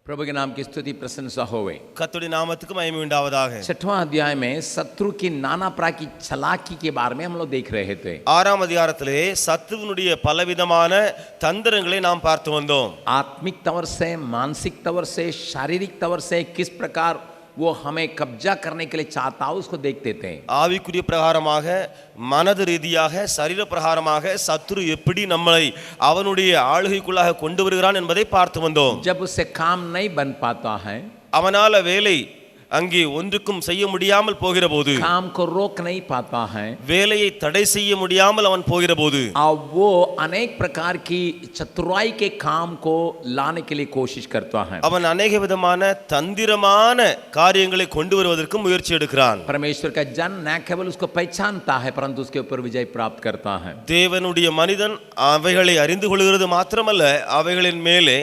प्रभु के नाम की स्तुति प्रशंसा होवे। கர்த்தருடைய நாமத்துக்கு மகிமை உண்டாவதாக. 6वां अध्याय में शत्रु की नाना प्रकार की चालाकी के बारे में हम लोग देख रहे थे। 6ஆம் அதிகாரத்திலே சத்துருவினுடைய பலவிதமான தந்திரங்களை நாம் பார்த்து வந்தோம். आत्मिक तवर से, मानसिक तवर से, शारीरिक तवर से किस प्रकार वो हमें कब्जा करने के लिए चाहता है उसको देखते थे। ஆவிக்குரிய பிரகாரமாக, மனது ரீதியாக, சரீர பிரகாரமாக சத்துரு எப்படி நம்மை அவனுடைய ஆளுகைக்குள்ளாக கொண்டு வருகிறான் என்பதை பார்த்து வந்தோம். जब उससे काम नहीं बन पाता है, அவனால வேலை அங்கே ஒன்றுக்கும் செய்ய முடியாமல் போகிற போது, काम को रोक नहीं पाता है, வேலையை தடை செய்ய முடியாமல் அவன் போகிற போது, और वो अनेक प्रकार की चतुराई के काम को लाने के लिए कोशिश करता है। அவன் अनेक விதமான தந்திரமான காரியங்களை கொண்டு வருவதற்கு முயற்சி எடுக்கிறான். परमेश्वर का जन न केवल उसको पहचानता है परंतु उसके ऊपर विजय प्राप्त करता है। தேவனுடைய மனிதன் அவைகளை அறிந்து கொள்கிறது மாத்திரமல்ல, அவைகளின் மேலே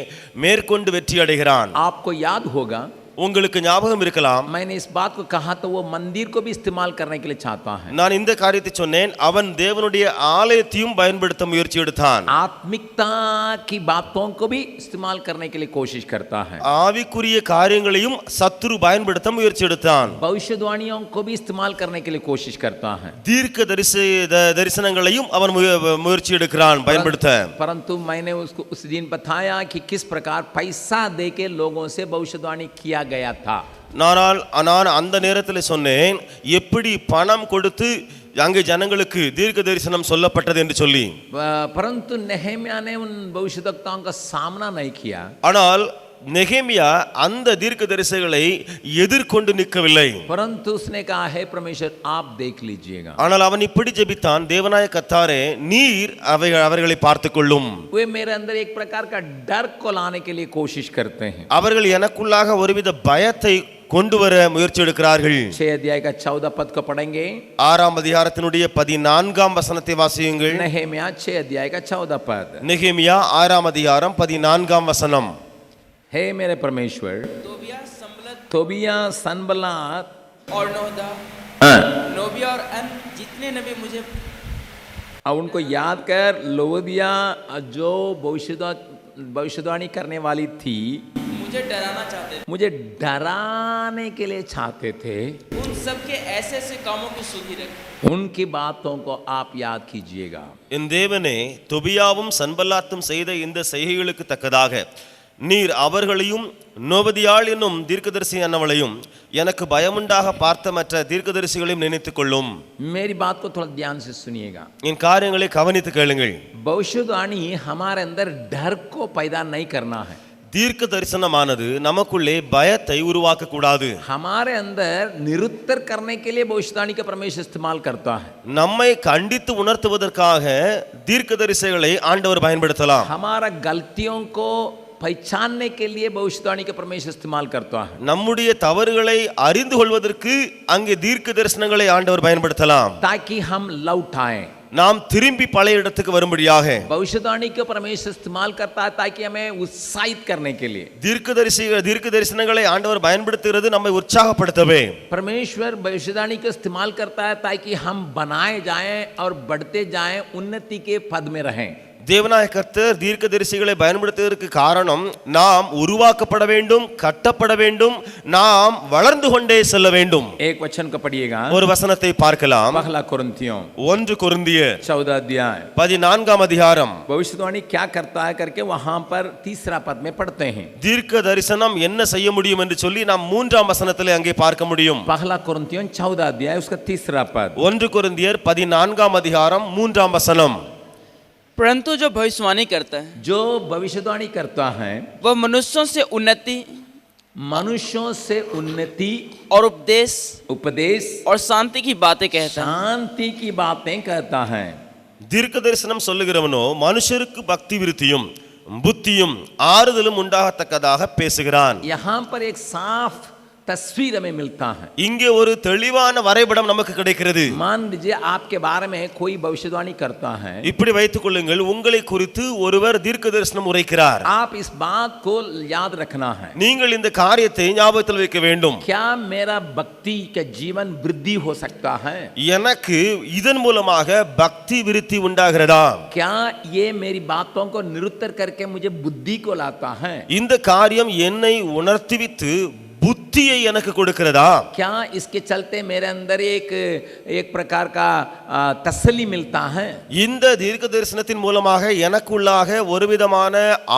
மேற்கொண்டு வெற்றி அடைகிறான். आपको याद होगा, உங்களுக்கு ஞாபகம் இருக்கலாம், मैंने इस बात को कहा तो वो मंदिर को भी इस्तेमाल करने के लिए चाहता है। நான் இந்த காரியத்தை சொன்னேன். அவன் தேவனுடைய ஆலயத்தையும் பயன்படுத்த முயற்சி எடுத்தான். आत्मिकता की बातों को भी इस्तेमाल करने के लिए कोशिश करता है। ஆவிக்குரிய காரியங்களையும் சத்துரு பயன்படுத்த முயற்சி எடுத்தான். भविष्यवाणियों को भी इस्तेमाल करने के लिए कोशिश करता है। தீர்க்க தரிசனங்களையும் அவன் முயற்சி எடுக்கிறான் பயன்படுத்த. परंतु मैंने उसको उस दिन बताया कि किस प्रकार पैसा देके लोगों से भविष्यवाणी किया गया था। நான் அந்த நேரத்தில் சொன்னேன், எப்படி பணம் கொடுத்து அங்கே ஜனங்களுக்கு தீர்க்க தரிசனம் சொல்லப்பட்டது என்று சொல்லி. परंतु नेहेमिया ने उन भविष्यद्वक्ताओं का सामना नहीं किया। ஆனால் நெகேமியா அந்த தீர்க்கதரிசிகளை எதிர்கொண்டு நிற்கவில்லை. परंतु उसने कहा है परमेश्वर आप देख लीजिएगा। ஆனால் அவன் இப்படி ஜெபித்தான், தேவனாய கர்த்தாரே நீர் அவர்களை பார்த்துக் கொள்ளும். वे मेरे अंदर एक प्रकार का डर को लाने के लिए कोशिश करते हैं। அவர்கள் எனக்குள்ளாக ஒருவித பயத்தை கொண்டு வர முயற்சி எடுக்கிறார்கள். 6 अध्याय का 14 पद को पढ़ेंगे। 6ஆம் அதிகாரத்தினுடைய 14ஆம் வசனத்தை வாசியுங்கள். नेहेमिया 6 अध्याय का 14 पद। நெகேமியா 6ஆம் அதிகாரம் 14ஆம் வசனம். हे मेरे परमेश्वर, तोबिया, सनबलात और नोबिया और अन जितने नबी मुझे, अब उनको याद कर। लोदिया जो भविष्यवाणी करने वाली थी, मुझे डराना चाहते थे, मुझे डराने के लिए चाहते थे, उन सब के ऐसे ऐसे कामों की सुधि रख, उनकी बातों को आप याद कीजिएगा। என் தேவனே, தொபியாவும் சன்பல்லாத்தும் செய்த இந்த செய்கைகளுக்கு தக்கதாக நீர் அவர்களையும் நோபதியாள் என்னும் தீர்க்கதரிசி அன்னவளையும் எனக்கு பயமுண்டாக பார்த்த மற்ற தீர்க்கதரிசிகளையும் நினைத்துக் கொள்ளும். मेरी बात को थोड़ा ध्यान से सुनिएगा। என் காரியங்களை கவனித்து கேளுங்கள். भविष्यवाणी हमारे अंदर डर को पैदा नहीं करना है। தீர்க்க தரிசனமானது நமக்குள்ளே பயத்தை உருவாக்க கூடாது. हमारे अंदर निरुत्तर करने के लिए भविष्यवाणी का परमेश्वर इस्तेमाल करता है। நம்மை கண்டித்து உணர்த்துவதற்காக தீர்க்கதரிசிகளை ஆண்டவர் பயன்படுத்தலாம். हमारा गलतियों को पहचानने के लिए भविष्यवाणी का परमेश्वर इस्तेमाल करता है। நம்முடைய தவறுகளை அறிந்து கொள்வதற்கு அங்கே தீர்க்க தரிசனங்களை ஆண்டவர் பயன்படுத்தலாம். ताकि हम लौट आए, நாம் திரும்பி பழைய இடத்துக்கு வரும்படியாக भविष्यवाणी को परमेश्वर इस्तेमाल करता है ताकि हमें उत्साहित करने के लिए। தீர்க்க தரிசனங்களை ஆண்டவர் பயன்படுத்துகிறது நம்மை உற்சாகப்படுத்தவே. परमेश्वर भविष्यवाणी को इस्तेमाल करता है ताकि हम बनाए जाएं और बढ़ते जाएं, उन्नति के पद में रहें। தேவனாய கர்த்தர் தீர்க்கதரிசிகளை பயன்படுத்துவதற்கு காரணம் நாம் உருவாக்கப்பட வேண்டும், கட்டப்பட வேண்டும், நாம் வளர்ந்து கொண்டே செல்ல வேண்டும். एक वचन को पढ़िएगा। ஒரு வசனத்தை பார்க்கலாம். पहला कोरिन्थियों 1 கொரிந்தியர் 14 अध्याय। 14ஆம் அதிகாரம். भविष्यवाणी क्या करता है करके वहां पर 3 पद में पढ़ते हैं। தீர்க்க தரிசனம் என்ன செய்ய முடியும் என்று சொல்லி நாம் 3ஆம் வசனத்திலே அங்கே பார்க்க முடியும். पहला कोरिन्थियों 14 अध्याय उसका 3 पद। 1 கொரிந்தியர் 14ஆம் அதிகாரம் 3ஆம் வசனம். परंतु जो भविष्यवाणी करता है, जो भविष्यवाणी करता है वह मनुष्यों से उन्नति और उपदेश और शांति की बातें कहता है। शांति की बातें कहता है। தீர்க்க தரிசனம் சொல்லுகிறவனோ மனுஷருக்கு பக்தி விருத்தியும் புத்தியும் ஆறுதலும் உண்டாகத்தக்கதாக பேசுகிறான். यहाँ पर एक साफ तस्वीर हमें मिलता है। இங்கே ஒரு தெளிவான வரைபடம் நமக்கு கிடைக்கிறது. मान लीजिए आपके बारे में कोई भविष्यवाणी करता है, இப்படி வைத்துக் கொள்ளுங்கள், உங்களை குறித்து ஒருவர் தீர்க்க தரிசனம் உரைக்கிறார். आप इस बात को याद रखना है, நீங்கள் இந்த காரியத்தை ஞாபகத்தில் வைக்க வேண்டும். क्या मेरा भक्ति का जीवन वृद्धि हो सकता है? எனக்கு இதன் மூலமாக பக்தி விருத்தி உண்டாகிறதா? क्या ये मेरी बातों को निरुत्तर करके मुझे बुद्धि को लाता है? இந்த காரியம் என்னை உணர்த்திவித்து புத்தியை எனக்கு கொடுக்கிறதா? क्या इसके चलते मेरे अंदर एक प्रकार का तसल्ली मिलता है? இந்த தீர்க்க தரிசனத்தின் மூலமாக எனக்குள்ளாக ஒரு விதமான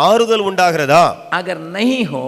ஆறுதல் உண்டாகிறதா? अगर नहीं हो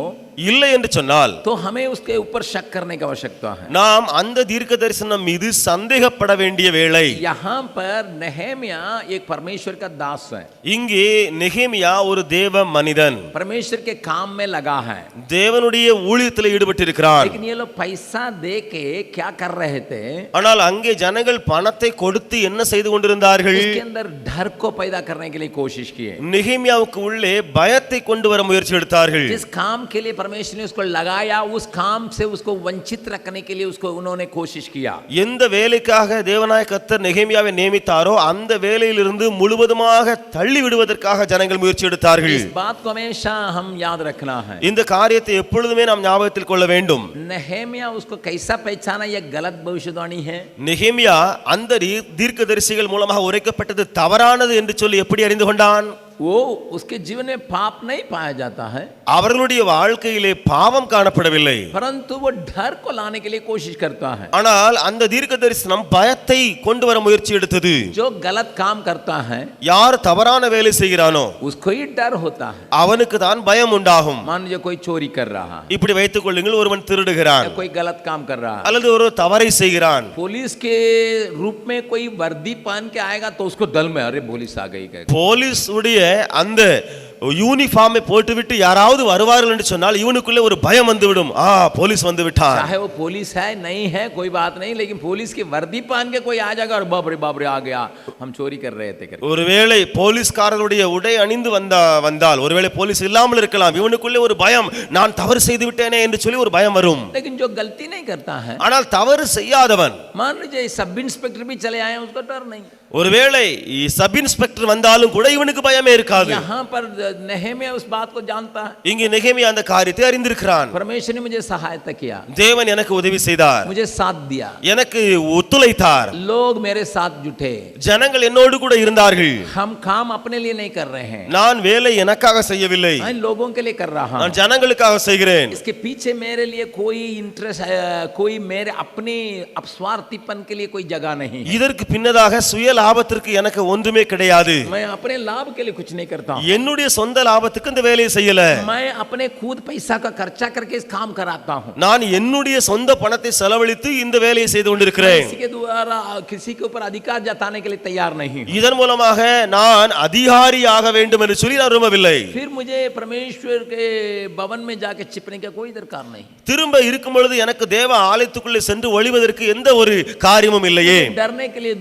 இல்லை என்று சொன்னால் तो हमें उसके ऊपर शक करने की आवश्यकता है। நாம் அந்த தீர்க்க தரிசனம் மீது சந்தேகப்பட வேண்டிய வேளை. यहाँ पर नहम्या एक परमेश्वर का दास है, இங்கே நெகேமியா ஒரு தேவ மனிதன், परमेश्वर के काम में लगा है, தேவனுடைய ஊழியத்தில் ஈடுபட்டிருக்கிறான். लेकिन ये लोग पैसा दे के क्या कर रहे थे? ஆனால் அங்கே ஜனங்கள் பணத்தை கொடுத்து என்ன செய்து கொண்டிருந்தார்கள்? उसके अंदर डर को पैदा करने के लिए कोशिश किए। நெகேமியாவுக்கு உள்ளே பயத்தை கொண்டு வர முயற்சி எடுத்தார்கள். जिस काम के लिए परमेश्वर ने उसको लगाया, उस काम से उसको वंचित रखने के लिए उसको उन्होंने कोशिश किया। எந்த வேலைக்காக தேவனாய கர்த்தர் நெகேமியாவை நியமித்தாரோ அந்த வேலையிலிருந்து முழுவதுமாக தள்ளி விடுவதற்காக ஜனங்கள் முயற்சி எடுத்தார்கள். इस बात को हमेशा हम याद रखना है। இந்த காரியத்தை எப்பொழுதுமே நாம் ஞாபகத்தில் கொள்ள வேண்டும். नहम्या उसको कैसा पहचाना यह गलत भविष्यवाणी है? நெகேமியா அந்த தீர்க்கதரிசிகள் மூலமாக உரைக்கப்பட்டது தவறானது என்று சொல்லி எப்படி அறிந்து கொண்டான்? वो उसके जीवन में पाप नहीं पाया जाता है, அவர்களுடைய வாழ்க்கையிலே பாவம் காணப்படவில்லை, परंतु वो डर को लाने के लिए कोशिश करता है। ஆனால் அந்த தீர்க்க தரிசனம் பயத்தை கொண்டு வர முயற்சி எடுத்தது. जो गलत काम करता है யார் தவறான வேலை செய்கிறானோ उसको ही डर होता है। அவனுக்கு தான் பயம் உண்டாகும். मान लीजिए कोई चोरी कर रहा है, இப்படி வைத்துக் கொள்ளுங்கள், ஒருவன் திருடுகிறான் या कोई गलत काम कर रहा है, அல்லது ஒரு தவறை செய்கிறான். पुलिस के रूप में कोई वर्दी पहन के आएगा तो उसको दल में अरे पुलिस आ गई क्या? போலீஸ் உடைய அந்த யூனிஃபார்மை போட்டுவிட்டு யாராவது வருவார்கள் என்று சொன்னால் இவனுக்குள்ளே ஒரு பயம் வந்துவிடும். போலீஸ் வந்து விட்டார். चाहे वो पुलिस है नहीं है कोई बात नहीं, लेकिन पुलिस की वर्दी पहन के कोई आ जाएगा और बाप रे आ गया हम चोरी कर रहे थे करके। ஒருவேளை போலீஸ்காரருடைய உடை அணிந்து வந்தால் ஒருவேளை போலீஸ் இல்லாமல் இருக்கலாம், இவனுக்குள்ளே ஒரு பயம், நான் தவறு செய்து விட்டேனே என்று சொல்லி ஒரு பயம் வரும். लेकिन जो गलती नहीं करता है, ஆனால் தவறு செய்யாதவன், मान लीजिए सब इंस्पेक्टर भी चले आए उसको डर नहीं, ஒருவேளை சப் இன்ஸ்பெக்டர் வந்தாலும் கூட இவனுக்கு பயமே இருக்காது. यहाँ पर नहम्या उस बात को जानता है। இங்கே நெகேமியா அந்த காரியத்தை அறிந்திருக்கிறான். परमेश्वर ने मुझे सहायता किया, தேவன் எனக்கு உதவி செய்தார், मुझे साथ दिया, எனக்கு ஒத்துழைத்தார், लोग मेरे साथ जुटे, ஜனங்கள் என்னோடு கூட இருந்தார்கள். हम काम अपने लिए नहीं कर रहे हैं, நான் வேலை எனக்காக செய்யவில்லை, मैं लोगों के लिए कर रहा हूं, நான் ஜனங்களுக்காக செய்கிறேன். इसके पीछे मेरे लिए कोई इंटरेस्ट कोई मेरे अपने अपस्वार्थीपन के लिए कोई जगह नहीं, இதற்கு பின்னதாக சுய லாபத்திற்கு எனக்கு ஒன்றுமே கிடையாது. मैं अपने लाभ के लिए कुछ नहीं करता हूं, என்னுடைய சொந்த லாபத்துக்கு இந்த வேலையை செய்யல, मैं अपने खुद पैसा का खर्चा करके इस काम कराता हूं, நான் என்னுடைய சொந்த பணத்தை செலவழித்து இந்த வேலையை செய்து கொண்டிருக்கிறேன். किसी के द्वारा किसी के ऊपर अधिकार जताने के लिए तैयार नहीं, இதன் மூலமாக நான் அதிகாரியாக வேண்டும் என்று சொல்லி நான் விரும்பவில்லை. फिर मुझे परमेश्वर के भवन में जाके छिपने का कोई दरकार नहीं, திரும்ப இருக்கும் பொழுது எனக்கு தேவ ஆலயத்துக்குள்ளே சென்று ஒளிவதற்கு எந்த ஒரு காரியமும் இல்லையே, डरने के लिए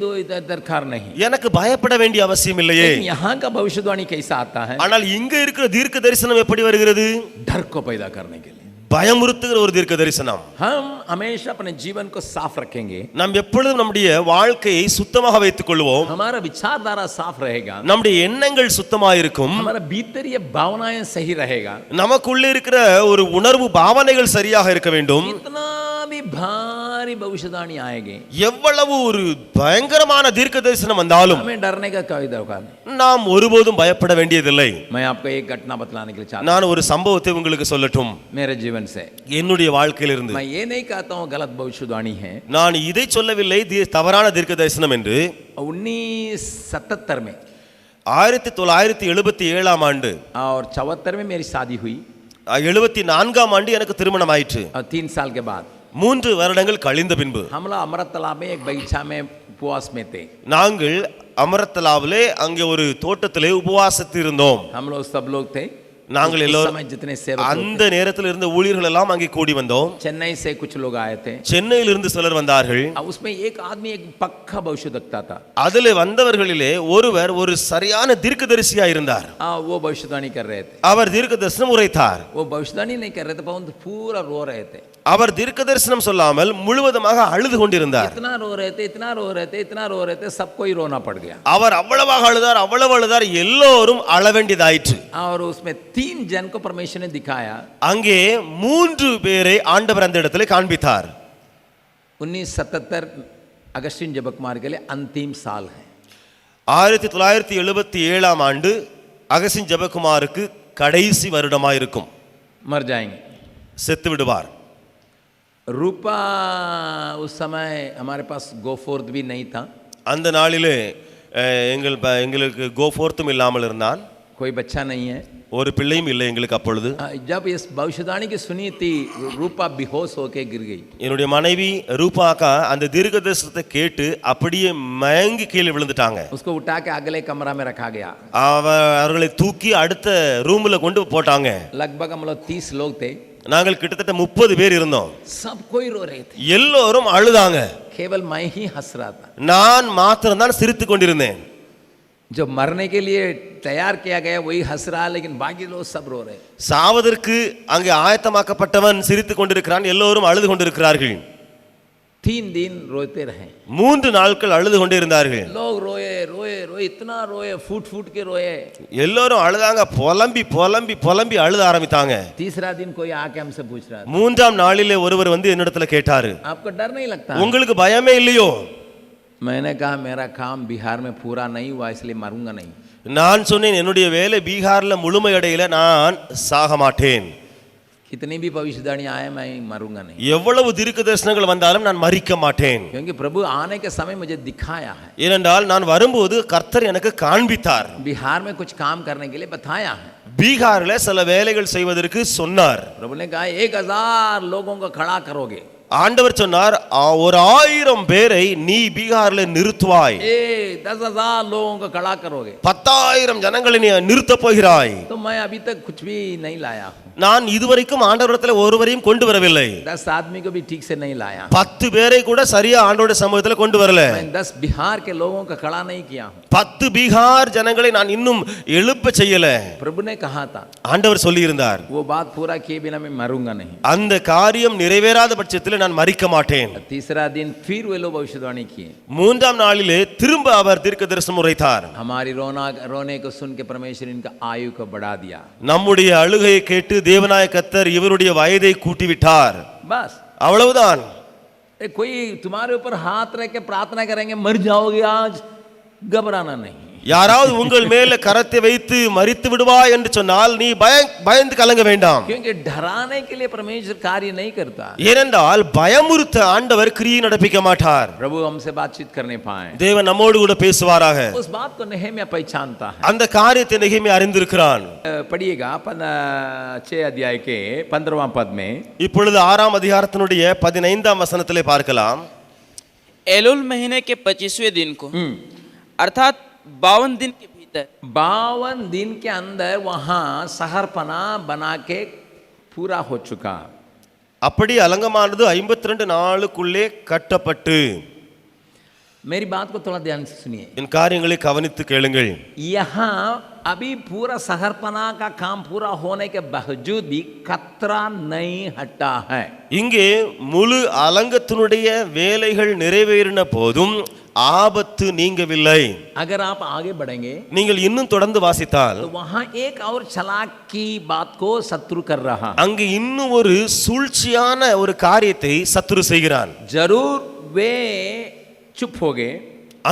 दरकार नहीं, எனக்கு பயப்பட வேண்டிய அவசியம் இல்லையே. लेकिन यहाँ का भविष्यवाणी कैसा आता है? ஆனால் இங்க இருக்கிற தீர்க்க தரிசனம் எப்படி வருகிறது? डर को पैदा करने के लिए। பயமுறுத்துகிற ஒரு தீர்க்க தரிசனம். हम हमेशा अपने जीवन को साफ रखेंगे, நாம் எப்பொழுதும் நம்முடைய வாழ்க்கையை சுத்தமாக வைத்துக் கொள்வோம், हमारा विचारधारा साफ रहेगा, நம்முடைய எண்ணங்கள் சுத்தமாக இருக்கும், हमारा भीतरीय भावनाएं सही रहेगा, நமக்குள்ளே இருக்கிற ஒரு உணர்வு பாவனைகள் சரியாக இருக்க வேண்டும். कितना भी भारी भविष्यवाणी आएगी, எவ்வளவு ஒரு பயங்கரமான தீர்க்க தரிசனம் வந்தாலும் हमें डरने का कोई दरकार नहीं। நாம் ஒருபோதும் பயப்பட வேண்டியதில்லை. मैं आपको एक घटना बतलाने के लिए चाहता நான் ஒரு சம்பவத்தை உங்களுக்கு சொல்லட்டும். हूं मेरे जीवन से। என்னுடைய வாழ்க்கையிலிருந்து मैं ये नहीं कहता हूँ गलत भविष्यवाणी है। நான் இதை சொல்லவில்லை தவறான தீர்க்க தரிசனம் என்று. 1977 में 1977 ஆண்டு और 74 में मेरी शादी हुई, 74 ஆண்டு எனக்கு திருமணம் ஆயிற்று. और 3 साल के बाद 3 வருடங்கள் கழிந்த பின்பு हम लोग अमृत तालाब में एक बगीचा में उपवास में थे। நாங்கள் அமரத்தலாவிலே அங்கே ஒரு தோட்டத்திலே உபவாசத்தில் இருந்தோம். हम लोग सब लोग थे, நாங்கள் எல்லோரும் जितने सेवक அந்த நேரத்தில் இருந்த ஊழியர்கள் எல்லாம் அங்கே கூடி வந்தோம். चेन्नई से कुछ लोग आए थे, சென்னையிலிருந்து சிலர் வந்தார்கள். उसमें एक आदमी एक पक्का भविष्यवक्ता था, அதிலே வந்தவர்களிலே ஒருவர் ஒரு சரியான தீர்க்கதரிசியா இருந்தார். वो भविष्यवाणी कर रहे थे, அவர் தீர்க்க தரிசனம் உரைத்தார். वो भविष्यवाणी नहीं कर रहे थे परंतु पूरा रो रहे थे। அவர் தீர்க்கதரிசனம் சொல்லாமல் முழுவதுமாக அழுது கொண்டிருந்தார். इतना रो रहे थे, इतना रो रहे थे, इतना रो रहे थे, सबको ही रोना पड़ गया. அவர் அவ்வளவாக அழுதார், அவ்வளவு அழுதார், எல்லோரும் அழ வேண்டியதாயிற்று. और उसमें 3 जन को परमेश्वर ने दिखाया. அங்கே 3 பேரை ஆண்டவர் அந்த இடத்திலே காண்பித்தார். 1977 अगस्टिन जबकुमार के लिए अंतिम साल है. 1977 ஆண்டு அகஸ்டின் ஜெபக்குமாருக்கு கடைசி வருடமாயிருக்கும். मर जाएंगे. செத்து விடுவார். रूपा उस समय हमारे पास गो फोर्थ भी नहीं था. அந்த நாளிலே எங்களுக்கு கோ ஃபோர்த்தும் இல்லாமல் இருந்தான். कोई बच्चा नहीं है. ஒரு பிள்ளையும் இல்லை எங்களுக்கு அப்பொழுது. जब इस भविष्यवाणी की सुनी थी, रूपा बेहोश होके गिर गई. என்னுடைய மனைவி ரூபாக்கா அந்த தீர்க்கதரிசனத்தை கேட்டு அப்படியே மயங்கி கீழே விழுந்துட்டாங்க. उसको उठा के अगले कमरा में रखा गया. அவர்களை தூக்கி அடுத்த ரூம்ல கொண்டு போட்டாங்க. लगभग हम लोग 30 लोग थे. நாங்கள் கிட்டத்தட்ட 30 பேர் இருந்தோம். सब कोई रो रहे थे. எல்லோரும் அழுதாங்க. केवल मैं ही हंस रहा था. நான் மாத்திரம் தான் சிரித்துக் கொண்டிருந்தேன். जो मरने के लिए तैयार किया गया वही हंस रहा, लेकिन बाकी लोग सब रो रहे. சாவதற்கு அங்கே ஆயத்தமாக்கப்பட்டவன் சிரித்துக் கொண்டிருக்கிறான், எல்லோரும் அழுது கொண்டிருக்கிறார்கள். 3 दिन रोते रहे. 3 நாட்கள் அழுது கொண்டே இருந்தார்கள். लोग रोए रोए रोए, इतना रोए, फूट फूट के रोए. எல்லோரும் அழுதாங்க, புலம்பி புலம்பி புலம்பி அழுத ஆரம்பித்தாங்க. तीसरा दिन कोई आके हमसे पूछ रहा था, 3ஆம் நாளிலே ஒருவர் வந்து என்னிடத்துல கேட்டாரு, आपको डर नहीं लगता? உங்களுக்கு பயமே இல்லையோ? मैंने कहा मेरा काम बिहार में पूरा नहीं हुआ, इसलिए मरूंगा नहीं. நான் சொன்னேன், என்னுடைய வேலை பீகார்ல முழுமையடையல, நான் சாக மாட்டேன். कितनी भी भविष्यवाणी आए मैं मरूंगा नहीं. எவ்வளவு தீர்க்க தரிசனங்கள் வந்தாலும் நான் மரிக்க மாட்டேன். क्योंकि प्रभु आने के समय मुझे दिखाया है. ஏனென்றால் நான் வரும்போது கர்த்தர் எனக்கு காண்பித்தார். बिहार में कुछ काम करने के लिए बताया है. பீகார்ல சில வேலைகள் செய்வதற்கு சொன்னார். प्रभु ने कहा 1000 लोगों को खड़ा करोगे. ஆண்டவர் சொன்னார், ஒரு 1000 பேரை நீ பீகார்ல நிறுத்துவாய். 10,000 लोगों को खड़ा करोगे. 10,000 ஜனங்களை நீ நிறுத்தப் போகிறாய். तो मैं अभी तक कुछ भी नहीं लाया. நான் இதுவரைக்கும் ஆண்டவரிடத்தில் ஒருவரையும் கொண்டு வரவில்லை. 10 आदमी को भी ठीक से नहीं लाया. 10 பேரை கூட சரியா ஆண்டவருடைய சமூகத்தில் கொண்டு வரல. मैं 10 बिहार के लोगों को खड़ा नहीं किया हूं. 10 பீகார் ஜனங்களை நான் இன்னும் எழுப்ப செய்யல. प्रभु ने कहा था, ஆண்டவர் சொல்லி இருந்தார், वो बात पूरा किए बिना मैं मरूंगा नहीं. அந்த காரியம் நிறைவேறாத பட்சத்தில் நான் மரிக்க மாட்டேன். तीसरा दिन फिर वे लोग भविष्यवाणी किए. 3ஆம் நாளிலே திரும்ப அவர் தீர்க்கதரிசனம் உரைத்தார். हमारी रोने को सुन के परमेश्वर इनका आयु को बढ़ा दिया. நம்முடைய அழுகையை கேட்டு தேவனாய கர்த்தர் இவருடைய வயதை கூட்டிவிட்டார். बस அவ்வளவுதான். कोई तुम्हारे ऊपर हाथ रख के प्रार्थना करेंगे मर जाओगे आज, घबराना नहीं. யாராவது உங்கள் மேல கரத்தை வைத்து மரித்து விடுவாய் என்று சொன்னால் நீ பயந்து கலங்க வேண்டாம். क्योंकि डराने के लिए परमेश्वर कार्य नहीं करता. ஏனென்றால் பயமுறுத்த ஆண்டவர் கிரியை நடப்பிக்க மாட்டார். प्रभु हमसे बातचीत करने पाए. தேவன் நம்மோடு கூட பேசுவாராக. उस बात को नेहमिया पहचानता है. அந்த காரியத்தை நெகேமியா அறிந்திருக்கிறான். पढ़िएगा 6 अध्याय के 15वां पद में. இப்பொழுது 6ஆம் அதிகாரத்தினுடைய 15ஆம் वचனத்திலே பார்க்கலாம். एलुल महीने के 25वें दिन को, अर्थात 52 दिन के भीतर, 52 दिन के अंदर वहां सहरपना बना के पूरा हो चुका. அப்படி அலங்கமானது 52 நாளுக்குள்ளே கட்டப்பட்டு. मेरी बात को थोड़ा ध्यान से सुनिए. என் காரியங்களை கவனித்து கேளுங்கள். यहाँ अभी पूरा सहरपना का काम पूरा होने के बावजूद भी खतरा नहीं हटा है. இங்கே முழு அலங்கத்தினுடைய வேலைகள் நிறைவேறின போதும் ஆபத்து நீங்கவில்லை. अगर आप आगे बढ़ेंगे, நீங்கள் இன்னும் தொடர்ந்து வாசித்தால், तो वहां एक और चालाक की बात को शत्रु कर रहा. அங்கு இன்னும் ஒரு சூழ்ச்சியான ஒரு காரியத்தை சத்துரு செய்கிறான். जरूर वे चुप हो गए.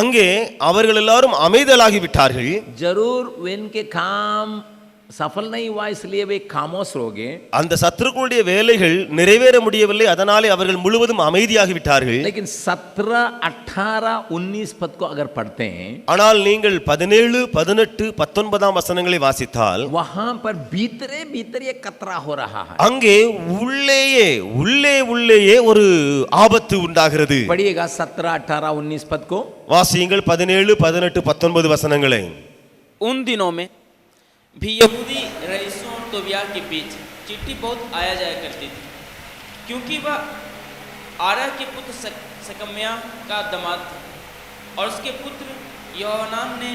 அங்கே அவர்கள் எல்லாரும் அமைதலாகி விட்டார்கள். जरूर वे इनके काम सफल नहीं हुआ इसलिए वे खामोश हो गए. அந்த சத்துருக்களுடைய வேலைகள் நிறைவேற முடியவில்லை, அதனாலே அவர்கள் முழுவதும் அமைதியாகி விட்டார்கள். लेकिन 17, 18, 19 पद को अगर पढ़ते हैं, ஆனால் நீங்கள் 17, 18, 19ஆம் வசனங்களை வாசித்தால், वहां पर भीतरे भीतर ये खतरा हो रहा है. அங்கே உள்ளேயே ஒரு ஆபத்து உண்டாகிறது. पढ़िएगा 17, 18, 19 पद को. வாசியுங்கள் 17, 18, 19 वचनங்களை. उन दिनों में भी यहूदी रईसों और तोबिया के बीच चिट्ठी बहुत आया जाया करती थी, क्योंकि वह आरा के पुत्र सकम्या का दामाद था, और उसके पुत्र योहानान ने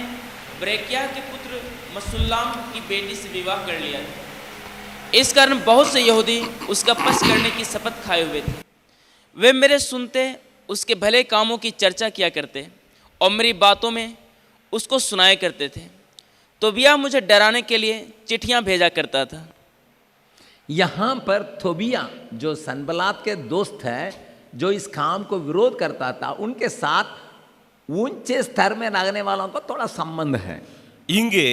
ब्रेकिया के पुत्र मसुल्लाम की बेटी से विवाह कर लिया था. इस कारण बहुत से यहूदी उसका पक्ष करने की शपथ खाए हुए थे। वे मेरे सुनते उसके भले कामों की चर्चा किया करते और मेरी बातों में उसको सुनाया करते थे। तोबिया मुझे डराने के लिए चिट्ठियां भेजा करता था। यहाँ पर थोबिया जो सनबलात के दोस्त है, जो इस काम को विरोध करता था, उनके साथ ऊंचे स्तर में लगने वालों का थोड़ा संबंध है। இங்கே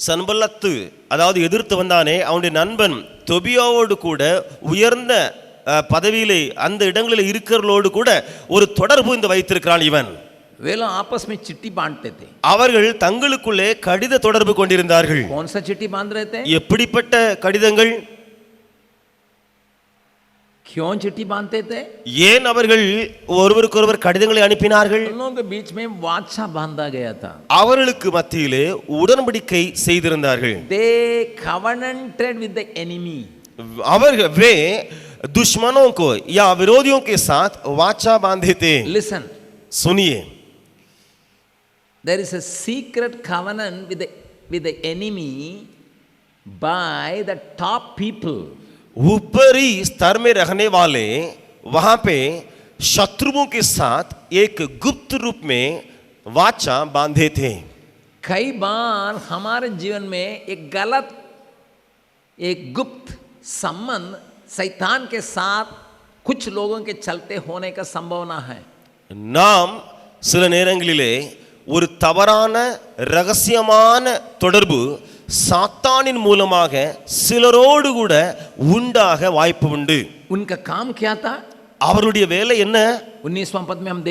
சன்பல்லத்து அதாவது எதிர்த்து வந்தானே அவனுடைய நண்பன் தொபியாவோடு கூட உயர்ந்த பதவியிலே அந்த இடங்களில் இருக்கிறவர்களோடு கூட ஒரு தொடர்பு இந்த வைத்திருக்கிறான் இவன். वे लोग आपस में चिट्ठी बांटते थे। அவர்கள் தங்களுக்குள்ளே கடித தொடர்பு கொண்டிருந்தார்கள். कौन सा चिट्ठी बांध रहे थे? எப்படிப்பட்ட கடிதங்கள்? क्यों चिट्ठी बांधते थे? ஏன் அவர்கள் ஒருவருக்கொருவர் கடிதங்களை அனுப்பினார்கள்? उन लोगों के बीच में वाचा बांधा गया था। அவர்களுக்கு மத்தியிலே உடன்படிக்கை செய்திருந்தார்கள். They covenanted with the enemy. அவர்கள் वे दुश्मनों को या विरोधियों के साथ वाचा बांधे थे. Listen. सुनिए, there is a secret covenant with the enemy by the top people. ऊपरी स्तर में रहने वाले वहां पे शत्रुओं के साथ एक गुप्त रूप में वाचा बांधे थे. कई बार हमारे जीवन में एक गलत, एक गुप्त संबंध शैतान के साथ कुछ लोगों के चलते होने का संभावना है. நாம் சில நேரங்களிலே ஒரு தவறான ரகசியமான தொடர்பு சாத்தானின் மூலமாக சிலரோடு கூட உண்டாக வாய்ப்பு உண்டு. उनका काम क्या था? அவருடைய வேலை என்ன? 19वां पद में हम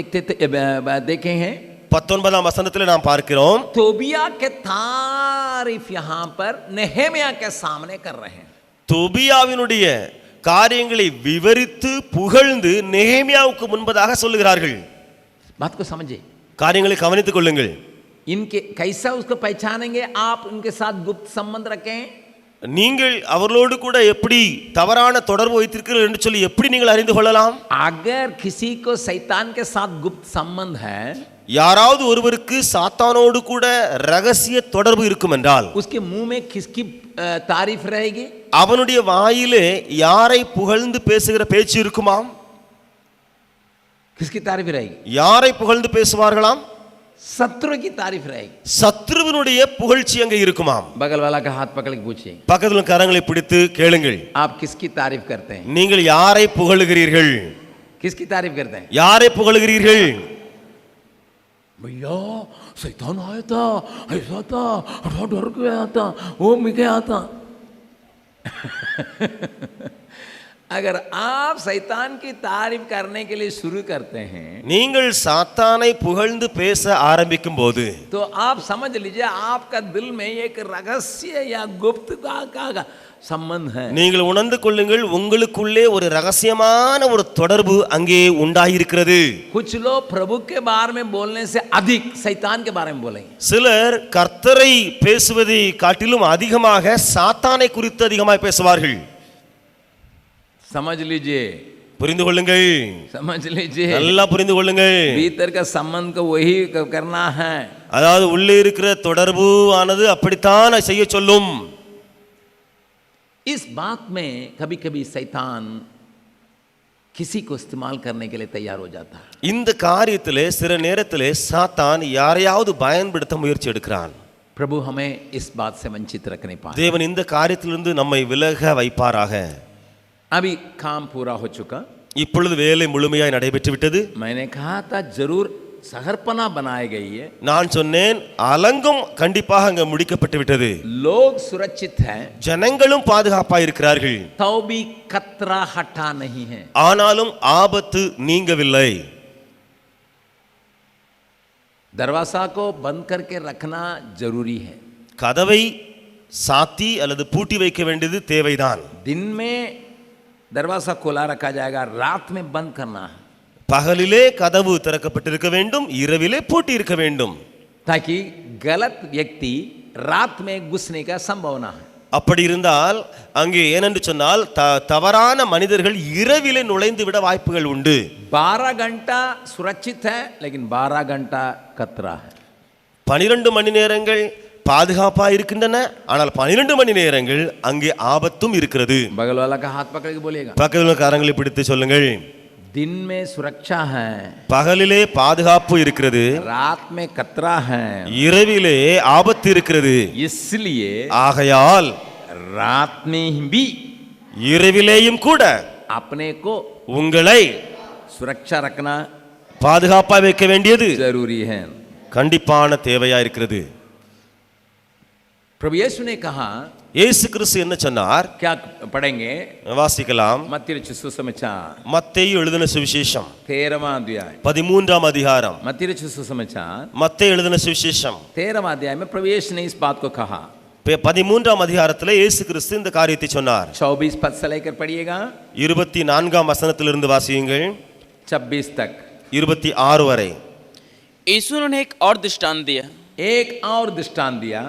देखे हैं 19ஆம் வசனத்தில் நாம் பார்க்கிறோம். तोबिया के तारीफ यहाँ पर नेहेमिया के सामने कर रहे हैं. தோபியாவினுடைய காரியங்களை விவரித்து புகழ்ந்து நெகேமியாவுக்கு முன்பதாக சொல்லுகிறார்கள். बात को समझिए, காரியங்களை கவனித்துக் கொள்ளுங்கள். इनके कैसा उसको पहचानेंगे? आप उनके साथ गुप्त संबंध रखें. நீங்கள் அவர்களோடு கூட எப்படி தவறான தொடர்பு வைத்திருக்கிறீர்கள் என்று சொல்லி எப்படி நீங்கள் அறிந்து கொள்ளலாம்? अगर किसी को शैतान के साथ गुप्त संबंध है, யாராவது ஒருவருக்கு சாத்தானோடு கூட ரகசிய தொடர்பு இருக்கும் என்றால் उसके मुंह में किसकी तारीफ रहेगी? அவனுடைய வாயிலே யாரை புகழ்ந்து பேசுகிற பேச்சு இருக்குமாம்? किसकी तारीफ रहेगी? யாரை புகழ்ந்து பேசுவார்களாம்? शत्रु की तारीफ रहेगी. சத்ருவினுடைய புகழ்ச்சி அங்கே இருக்குமாம். बगल वाला का हाथ पकड़ के पूछिए, பக்கத்துல கரங்களை பிடித்து கேளுங்கள், आप किसकी तारीफ करते हैं? நீங்கள் யாரை புகழுகிறீர்கள்? किसकी तारीफ करते हैं? யாரை புகழுகிறீர்கள்? भैया शैतान आया था, ऐसा था, डर के आया था, वो मिके आया था. अगर आप शैतान की तारीफ करने के लिए शुरू करते हैं, நீங்கள் சாத்தானை புகழ்ந்து பேச ஆரம்பிக்கும் போது तो आप समझ लीजिए आपका दिल में एक रहस्य या गुप्त का संबंध है. நீங்கள் உணர்ந்து கொள்ளுங்கள், உங்களுக்குள்ளே ஒரு ரகசியமான ஒரு தொடர்பு அங்கே உண்டாயிருக்கிறது. कुछ लोग प्रभु के बारे में बोलने से अधिक शैतान के बारे में बोलेंगे. சிலர் கர்த்தரை பேசுவதை காட்டிலும் அதிகமாக சாத்தானை குறித்து அதிகமாக பேசுவார்கள். समझ लीजिए, புரிந்து கொள்ளுங்கள், समझ लीजिए, நல்லா புரிந்து கொள்ளுங்கள். भीतर का संबंध को वही करना है. அதாவது உள்ளே இருக்கிற தொடர்பு ஆனது அப்படித்தான் செய்ய சொல்லும். इस बात में कभी कभी शैतान किसी को इस्तेमाल करने के लिए तैयार हो जाता है. இந்த காரியத்திலே சில நேரத்திலே சாத்தான் யாரையாவது பயன்படுத்த முயற்சி எடுக்கிறான். प्रभु हमें इस बात से वंचित रखने पाए. தேவன் இந்த காரியத்திலிருந்து நம்மை விலக வைப்பாராக. अभी काम पूरा हो चुका. இப்பொழுது வேலை முழுமையாய் நடைபெற்று விட்டது. मैंने कहा था जरूर सहरपना बनाई गई है. நான் சொன்னேன் அலங்கம் கண்டிப்பாக அங்க முடிக்கப்பட்டு விட்டது. लोग सुरक्षित हैं, ஜனங்களும் பாதுகாப்பாக இருக்கிறார்கள். तो भी खतरा हटा नहीं है. ஆனாலும் ஆபத்து நீங்கவில்லை. दरवाजा को बंद करके रखना जरूरी है. கதவை சாத்தி அல்லது பூட்டி வைக்க வேண்டியது தேவைதான். दिन में दरवाजा खुला रखा जाएगा, रात में बंद करना है. பகலிலே கதவு திறக்கப்பட்டிருக்க வேண்டும், இரவிலே பூட்டி இருக்க வேண்டும். ताकि गलत व्यक्ति रात में घुसने का संभावना है. அப்படி இருந்தால் அங்கே ஏனென்று சொன்னால் தவறான மனிதர்கள் இரவிலே நுழைந்து விட வாய்ப்புகள் உண்டு. 12 घंटा सुरक्षित है, लेकिन 12 घंटा खतरा है. 12 மணி நேரங்கள் பாதுகாப்பா இருக்கின்றன, ஆனால் 12 மணி நேரங்கள் அங்கே ஆபத்தும் இருக்கிறது. बगल वाला का हाथ पकड़ के बोलिएगा, பக்கத்தில் உள்ள கரங்களை பிடித்து சொல்லுங்கள். दिन में सुरक्षा है, பகலிலே பாதுகாப்பு இருக்கிறது, रात में खतरा है, இரவிலே ஆபத்து இருக்கிறது. इसलिए ஆகையால் रात में भी இரவிலேயும் கூட अपने को உங்களை सुरक्षा रखना பாதுகாப்பா வைக்க வேண்டியது जरूरी है. கண்டிப்பான தேவையா இருக்கிறது. प्रभु यीशु ने कहा, இயேசு கிறிஸ்து என்ன சொன்னார்? क्या पढ़ेंगे? வாசிக்கலாம். मत्ती रचित सुसमाचार மத்தேயு எழுதின சுவிசேஷம் 13वां अध्याय, 13ஆம் அதிகாரம். मत्ती रचित सुसमाचार மத்தேயு எழுதின சுவிசேஷம் 13वां अध्याय में प्रभु यीशु ने इस बात को कहा. 13ஆம் அதிகாரத்தில் இயேசு கிறிஸ்து இந்த காரியத்தை சொன்னார். 24 पद से लेकर पढ़िएगा, 24ஆம் வசனத்திலிருந்து வாசியுங்கள், 26 तक. 26 வரை. यीशु ने एक और दृष्टांत दिया, एक और दृष्टांत दिया,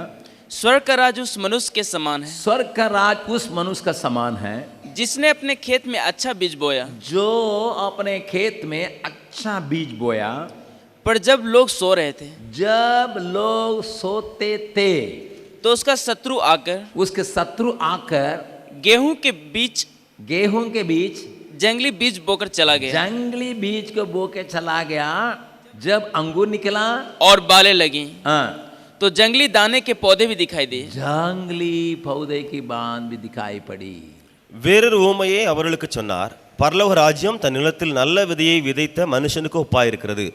स्वर्ग का राज उस मनुष्य के समान है स्वर्ग का राज उस मनुष्य का समान है जिसने अपने खेत में अच्छा बीज बोया, जो अपने खेत में अच्छा बीज बोया. पर जब लोग सो रहे थे जब लोग सोते थे तो उसका शत्रु आकर उसके शत्रु आकर गेहूं के बीच जंगली बीज बोकर चला गया जंगली बीज को बो के चला गया. जब अंगूर निकला और बालें लगी हाँ, तो जंगली दाने के पौधे भी दिखाई दिए. जंगली पौधे की बांध भी दिखाई पड़ी. வேறொரு உவமையை அவர்களுக்கு சொன்னார். பரலோக ராஜ்யம் தன் நிலத்தில் நல்ல விதையை விதைத்த மனுஷனுக்கு ஒப்பாயிருக்கிறது.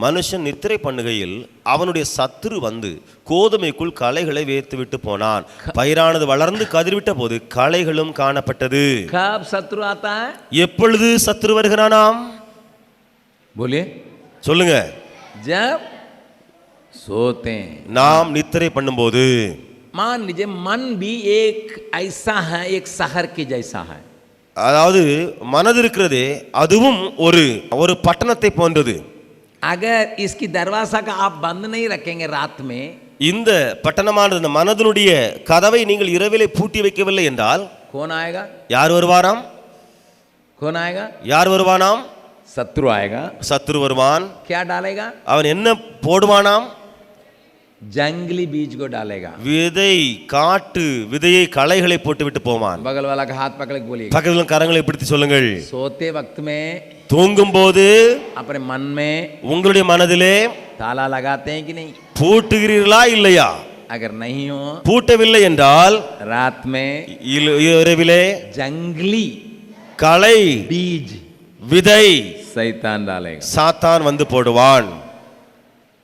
மனுஷன் நித்திரை பண்ணுகையில் அவனுடைய சத்துரு வந்து கோதுமைக்குள் களைகளை வேர்த்து விட்டு போனான். பயிரானது வளர்ந்து கதிர்விட்ட போது களைகளும் காணப்பட்டது. कब शत्रु आता है? எப்பொழுது சத்துரு வருகிறானாம்? बोलिए. சொல்லுங்க. जब सोते हैं. நாம் நித்திரை பண்ணும்போது. मान लीजिए मन भी एक ऐसा है, एक शहर के जैसा है. அதாவது மனது இருக்கிறதே அதுவும் ஒரு பட்டணத்தை போன்றது. अगर इसकी दरवाजा का आप बंद नहीं रखेंगे रात में, இந்த பட்டணமானது இந்த மனதினுடைய கதவை நீங்கள் இரவிலே பூட்டி வைக்கவில்லை என்றால் कौन आएगा? யார் வருவாராம்? कौन आएगा? யார் வருவானாம்? शत्रु आएगा. சத்துரு வருவான். क्या डालेगा? அவன் என்ன போடுவானாம்? जंगली बीज को डालेगा. விதை காட்டு விதையை களைகளை போட்டு விட்டு போவான். बगल वाला का हाथ पकड़ के बोलिए, பக்கத்துல கரங்களை பிடித்து சொல்லுங்கள். सोते वक्त में தூங்கும் போது अपने मन में உங்களுடைய மனதிலே ताला लगाते हैं कि नहीं? பூட்டுகிறீர்களா இல்லையா? अगर नहीं हो, பூட்டவில்லை என்றால் रात में இரவிலே जंगली களை बीज விதை शैतान डालेगा. சாத்தான் வந்து போடுவான்.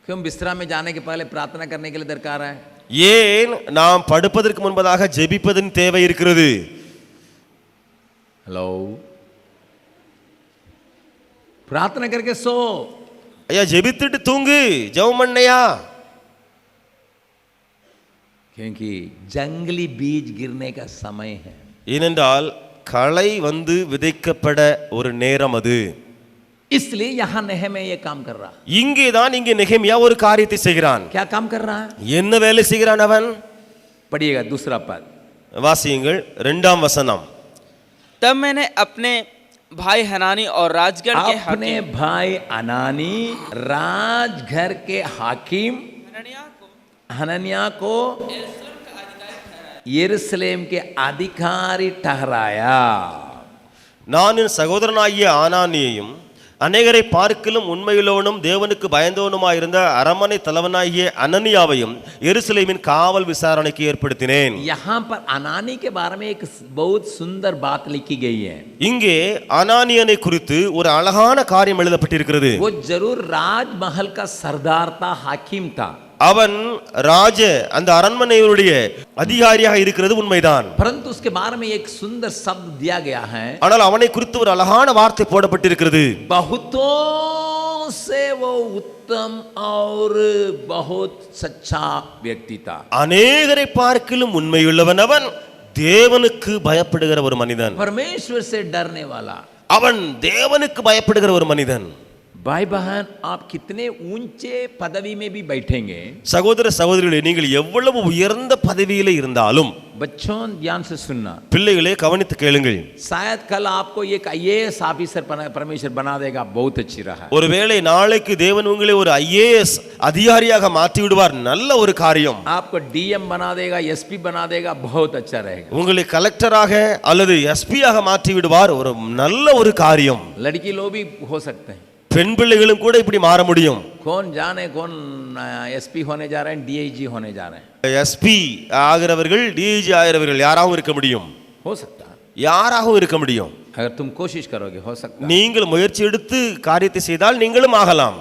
क्यों विश्राम में जाने के पहले प्रार्थना करने के लिए दरकार है? ஏன் நாம் படுப்பதற்கு முன்பதாக ஜெபிப்பதின் தேவை இருக்கிறது? हेलो, प्रार्थना करके सो. ஐயா ஜெபித்துட்டு தூங்கு, ஜெபம் பண்ணையா. क्योंकि जंगली बीज गिरने का समय है. ஏனென்றால் களை வந்து விதைக்கப்பட ஒரு நேரம் அது. इसलिए यहां नेहमिया ये काम कर रहा. இங்கேதான் இங்கே நெகேமியா ஒரு காரியத்தை செய்கிறான். क्या काम कर रहा है? என்ன வேலை செய்கிறான் அவன்? पढ़िएगा दूसरा पद, வாசியுங்கள் 2ஆம் வசனம். तब मैंने अपने भाई हनानी और राजगढ़ के अपने हाकिम भाई अनानी राजघर के हाकिम हनन्याह को यरूशलेम के अधिकारी ठहराया. நான் என் சகோதரனாகிய ஆனானியையும் அநேகரை பார்க்கிலும் உண்மையுள்ளவனும் தேவனுக்கு பயந்தவனுமாயிருந்த அரண்மனை தலைவனாகிய அனனியாவையும் எருசலேமின் காவல் விசாரணைக்கு ஏற்படுத்தினேன். यहाँ पर अनानी के बारे में एक बहुत सुंदर बात लिखी गई है. இங்கே அனானியனை குறித்து ஒரு அழகான காரியம் எழுதப்பட்டிருக்கிறது. वो जरूर राजमहल का सरदार था, हाकिम था. அவன் அந்த அரண்மனையுடைய அதிகாரியாக இருக்கிறது உண்மைதான். परंतु उसके बारे में एक सुंदर शब्द दिया गया है. ஆனால் அவனை குறித்து ஒரு அழகான வார்த்தை போடப்பட்டிருக்கிறது. बहुतों से वो उत्तम और बहुत सच्चा व्यक्ति था. அநேகரை பார்க்கிலும் உண்மையுள்ளவன் அவன், தேவனுக்கு பயப்படுகிற ஒரு மனிதன். परमेश्वर से डरने वाला. அவன் தேவனுக்கு பயப்படுகிற ஒரு மனிதன். भाई बहन, आप कितने ऊंचे पदवी में भी बैठेंगे, சகோதர சகோதரிகளே, நீங்கள் எவ்வளவு உயர்ந்த பதவியிலே இருந்தாலும் बच्चों ध्यान से सुनना, பிள்ளைகளே கவனித்து கேளுங்கள். शायद कल आपको एक IAS ऑफिसर परमेश्वर बना देगा, बहुत अच्छी रहा। ஒருவேளை நாளைக்கு தேவன் உங்களை ஒரு IAS அதிகாரியாக மாற்றி விடுவார், நல்ல ஒரு காரியம். आपको DM बना देगा, SP बना देगा, बहुत अच्छा रहेगा। உங்களை கலெக்டராக அல்லது எஸ்பியாக மாற்றி விடுவார், ஒரு நல்ல ஒரு காரியம். लड़की लोग भी हो सकते हैं, பெண் பிள்ளைகளும் கூட இப்படி மாற முடியும். कौन जाने कौन SP होने जा रहे हैं, DIG होने जा रहे हैं, எஸ்பி ஆகிறவர்கள், டிஐஜி ஆகிறவர்கள் யாராகவும் இருக்க முடியும், हो सकता है। யாராகவும் இருக்க முடியும். अगर तुम कोशिश करोगे हो सकता है, நீங்கள் முயற்சி எடுத்து காரியத்தை செய்தால் நீங்களும் ஆகலாம்.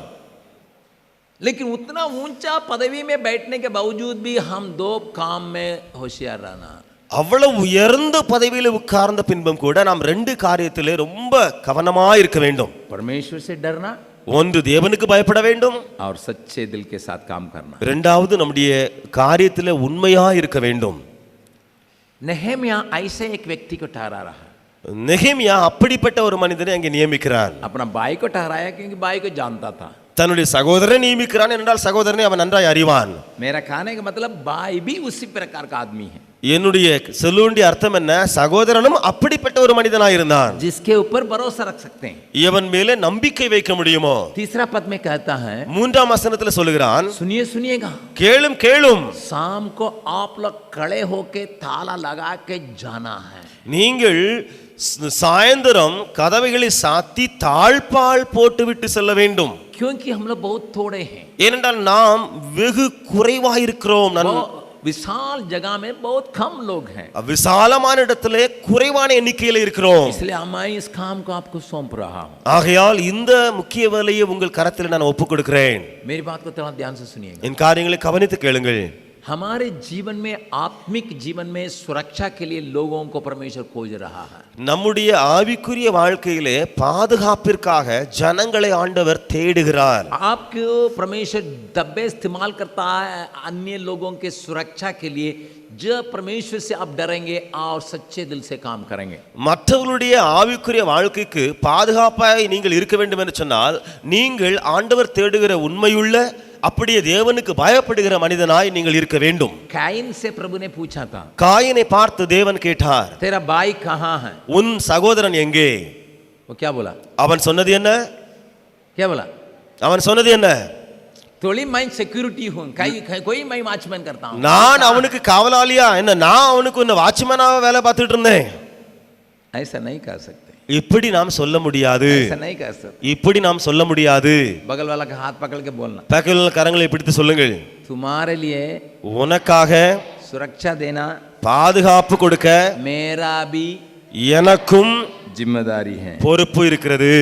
लेकिन उतना ऊंचा पदवी में बैठने के बावजूद भी हम दो काम में होशियार रहना। அவ்வளவு உயர்ந்த பதவியில் உட்கார்ந்த பின்பும் கூட நாம் ரெண்டு காரியத்திலே ரொம்ப கவனமாக இருக்க வேண்டும். परमेश्वर से डरना ஒன்று தேவனுக்கு பயப்பட வேண்டும், और सच्चे दिल के साथ काम करना। இரண்டாவது நம்முடைய காரியத்திலே உண்மையா இருக்க வேண்டும். नेहमिया ऐसे एक व्यक्ति को ठहरा रहा, நெகேமியா அப்படிப்பட்ட ஒரு மனிதனை அங்கே நியமிக்கிறான். अपना भाई को ठहराया क्योंकि भाई को जानता था। தன்னுடைய சகோதரனை நியமிக்கிறான் என்றால் சகோதரனை அவன் நன்றாய் அறிவான். मेरा कहने का मतलब भाई भी उसी प्रकार का आदमी है, என்னுடைய சொல்லுண்டிய அர்த்தம் என்ன, சகோதரனும் அப்படிப்பட்ட ஒரு மனிதனாய் இருந்தான், जिसके ऊपर भरोसा रख सकते हैं। இவன் மேலே நம்பிக்கை வைக்க முடியுமோ. तीसरा पद में कहता है, மூன்றாம் வசனத்துல சொல்லுகிறான், सुनिए सुनिएगा, கேளும் கேளும், शाम को आप लोग खड़े होके ताला लगा के जाना है। நீங்கள் சாயந்தரம் கதவைகளை சாத்தி தாழ்பால் போட்டுவிட்டு செல்ல வேண்டும். क्योंकि हम लोग बहुत थोड़े हैं, ஏனென்றால் நாம் வெகு குறைவாயிருக்கிறோம். विशाल जगह में बहुत कम लोग हैं, விசாலமான இடத்திலே குறைவான எண்ணிக்கையில் இருக்கிறோம். इसलिए मैं इस काम को आपको सौंप रहा हूँ। ஆகையால் இந்த முக்கிய வேலையை உங்கள் கரத்தில் நான் ஒப்புக் கொடுக்கிறேன். मेरी बात को थोड़ा ध्यान से सुनिएगा। என் காரியங்களை கவனித்து கேளுங்கள். हमारे जीवन में, आत्मिक जीवन में सुरक्षा के लिए लोगों को परमेश्वर खोज रहा है। நம்முடைய ஆவிக்குரிய வாழ்க்கையிலே பாதுகாப்பிற்காக ஜனங்களை ஆண்டவர் தேடுகிறார். आपको परमेश्वर दब्बे इस्तेमाल करता है अन्य लोगों के सुरक्षा के लिए, जब परमेश्वर से आप डरेंगे और सच्चे दिल से काम करेंगे। மற்றவர்களுடைய ஆவிக்குரிய வாழ்க்கைக்கு பாதுகாப்பாய் நீங்கள் இருக்க வேண்டும் என்று சொன்னால் நீங்கள் ஆண்டவர் தேடுகிற உண்மையுள்ள, அப்படியே தேவனுக்கு பயப்படுகிற மனிதனாய் நீங்கள் இருக்க வேண்டும். काइन से प्रभु ने पूछा था, காயினை பார்த்து தேவன் கேட்டார், तेरा भाई कहाँ है? உன் சகோதரன் எங்கே? वो क्या बोला? அவன் சொன்னது என்ன? क्या बोला? அவன் சொன்னது என்ன? थोड़ी मैं सिक्योरिटी हूँ, कोई मैं वॉचमैन करता हूँ, நான் அவனுக்கு காவலாளியா என்ன, நான் அவனுக்கு என்ன வாட்ச்மேனாக வேலை பார்த்துட்டு இருந்தேன். ऐसा नहीं कर सकते, இப்படி நாம் சொல்ல முடியாது, ऐसा नहीं कर सकते। இப்படி நாம் சொல்ல முடியாது. बगल वाला का हाथ पकड़ के बोलना, பக்கத்தில் கரங்களை பிடித்து சொல்லுங்கள், तुम्हारे लिए உனக்காக सुरक्षा देना பாதுகாப்பு கொடுக்க मेरा भी எனக்கும் जिम्मेदारी है। பொறுப்பு இருக்கிறது.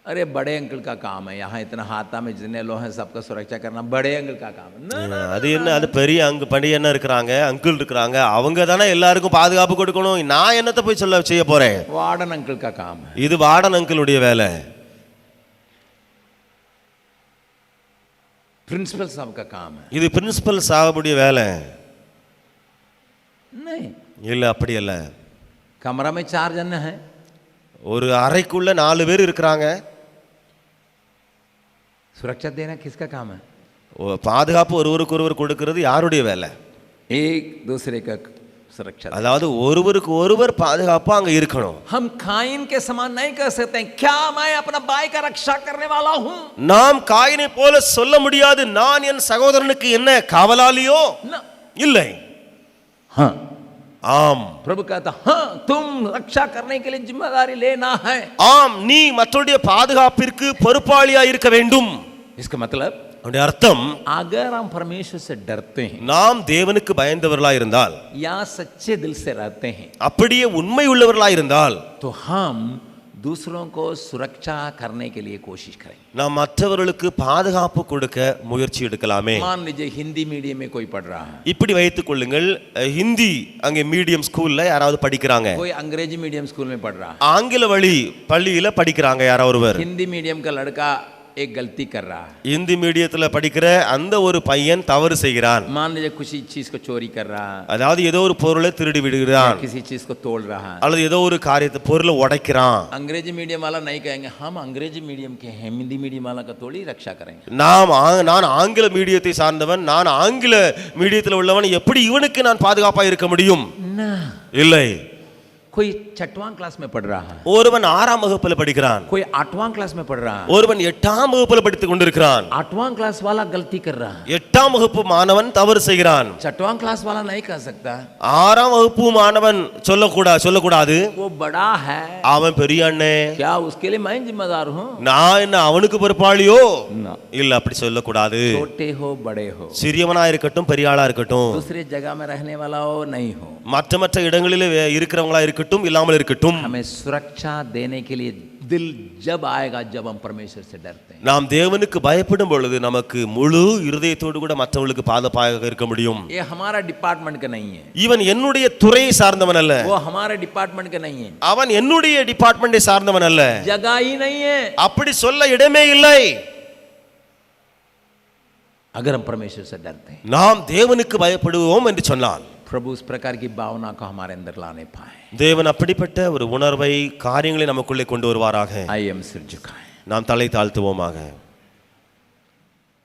अरे बड़े अंकल का काम है, यहाँ इतना हाथा में जितने लोग हैं सबका सुरक्षा करना बड़े अंकल का काम है। அது என்ன, அது பெரிய பண்டிகை இருக்கிறாங்க, அங்கிள் இருக்கிறாங்க, அவங்க தானே எல்லாருக்கும் பாதுகாப்பு கொடுக்கணும். நான் என்னத்தை போய் செய்ய போறேன்? वार्डन अंकल का काम है, இது வார்டன் அங்கிளுடைய வேலை, प्रिंसिपल साहब का काम है। இது பிரின்சிபல் சாஹபுடைய வேலை. नहीं, இல்ல அப்படி அல்ல. कमरा में 4 जन हैं, ஒரு அறைக்குள்ள 4 பேர் இருக்கிறாங்க, सुरक्षा देना किसका काम है? பாதுகாப்பு ஒருவருக்கு ஒருவர் கொடுக்கிறது யாருடைய வேலை? एक दूसरे का सुरक्षा। அதாவது ஒருவருக்கு ஒருவர் பாதுகாப்பா அங்க இருக்கணும். हम काइन के समान नहीं कर सकते हैं, क्या मैं अपना भाई का रक्षा करने वाला हूं? நாம் காயினை போல சொல்ல முடியாது, நான் என் சகோதரனுக்கு என்ன காவலாளியோ? இல்லை. हाँ, ஆம். प्रभु कहता हाँ, तुम रक्षा करने के लिए जिम्मेदारी लेना है। ஆம், நீ மற்றவருடைய பாதுகாப்பிற்கு பொறுப்பாளியா இருக்க வேண்டும். इसका मतलब அதனுடைய அர்த்தம், अगर हम परमेश्वर से डरते हैं நாம் தேவனுக்கு பயந்தவர்களா இருந்தால், या सच्चे दिल से रहते हैं, அப்படியே உண்மை உள்ளவர்களா இருந்தால், तो हम दूसरों को सुरक्षा करने के लिए कोशिश करें। நாம் மற்றவர்களுக்கு பாதுகாப்பு கொடுக்க முயற்சி எடுக்கலாமே. मान लीजिए हिंदी मीडियम में कोई पढ़ रहा है, இப்படி வைத்துக் கொள்ளுங்கள், ஹிந்தி அங்கே மீடியம் ஸ்கூல்ல யாராவது படிக்கிறாங்க, कोई अंग्रेजी मीडियम स्कूल में पढ़ रहा है, ஆங்கில வழி பள்ளியில படிக்கிறாங்க யாராவது ஒருவர். हिंदी मीडियम का लड़का एक गलती कर रहा है, இந்தி மீடியத்துல படிக்கிற அந்த ஒரு பையன் தவறு செய்கிறான். मान लीजिए किसी चीज को चोरी कर रहा है, அதாவது ஏதோ ஒரு பொருளை திருடி விடுகிறான், किसी चीज को तोड़ रहा है. அல்லது ஏதோ ஒரு காரியத்தை பொருளை உடைக்கிறான். अंग्रेजी मीडियम वाला नहीं कहेंगे हम अंग्रेजी मीडियम के हैं, हिंदी मीडियम वाला का थोड़ी रक्षा करेंगे. நான் ஆங்கில மீடியத்தை சார்ந்தவன், நான் ஆங்கில மீடியத்தில் உள்ளவன், எப்படி இவனுக்கு நான் பாதுகாப்பா இருக்க முடியும்? ना, இல்லை. कोई 6वां क्लास में पढ़ रहा है, ஒருவன் 6ஆம் வகுப்புல படிக்கிறான், कोई 8वां क्लास में पढ़ रहा है. ஒருவன் 8ஆம் வகுப்புல படித்துக் கொண்டிருக்கிறான். 8वां क्लास वाला गलती कर रहा है, 8ஆம் வகுப்பு மாணவன் தவறு செய்கிறான். 6वां क्लास वाला नहीं कर सकता, 6ஆம் வகுப்பு மாணவன் சொல்லக்கூடாது, वो बड़ा है, அவன் பெரிய அண்ணே, क्या उसके लिए मैं जिम्मेदार हूँ? நான் என்ன அவனுக்கு பொறுப்பாளியோ? ना, இல்ல, அப்படி சொல்லக்கூடாது. छोटे हो बड़े हो, சிறியவனா இருக்கட்டும் பெரிய ஆளா இருக்கட்டும், दूसरी जगह में रहने वाला हो नहीं हो, மற்ற இடங்களிலே இருக்கிறவங்களா இருக்கட்டும் இல்லாமல் இருக்கட்டும், हमें सुरक्षा देने के लिए दिल जब आएगा जब हम परमेश्वर से डरते हैं. நாம் தேவனுக்கு பயப்படும் பொழுது நமக்கு முழு இருதயத்தோடு கூட மற்றவங்களுக்கு பாதுகாப்பாக இருக்க முடியும். ये हमारा डिपार्टमेंट का नहीं है, இவன் என்னுடைய துறையை சார்ந்தவன் அல்ல, वो हमारे डिपार्टमेंट का नहीं है, அவன் என்னுடைய டிபார்ட்மெண்டை சார்ந்தவன் அல்ல, जगह ही नहीं है. அப்படி சொல்ல இடமே இல்லை. अगर हम परमेश्वर से डरते हैं, நாம் தேவனுக்கு பயப்படுவோம் என்று சொன்னான், प्रभु उस प्रकार की भावना को हमारे अंदर लाने पाए. தேவன் அப்படிப்பட்ட ஒரு உணர்வை, காரியங்களை நமக்குள்ளே கொண்டு வருவாராக. आइए हम सिर झुकाएं. நாம் தலை தாழ்த்துவோமாக.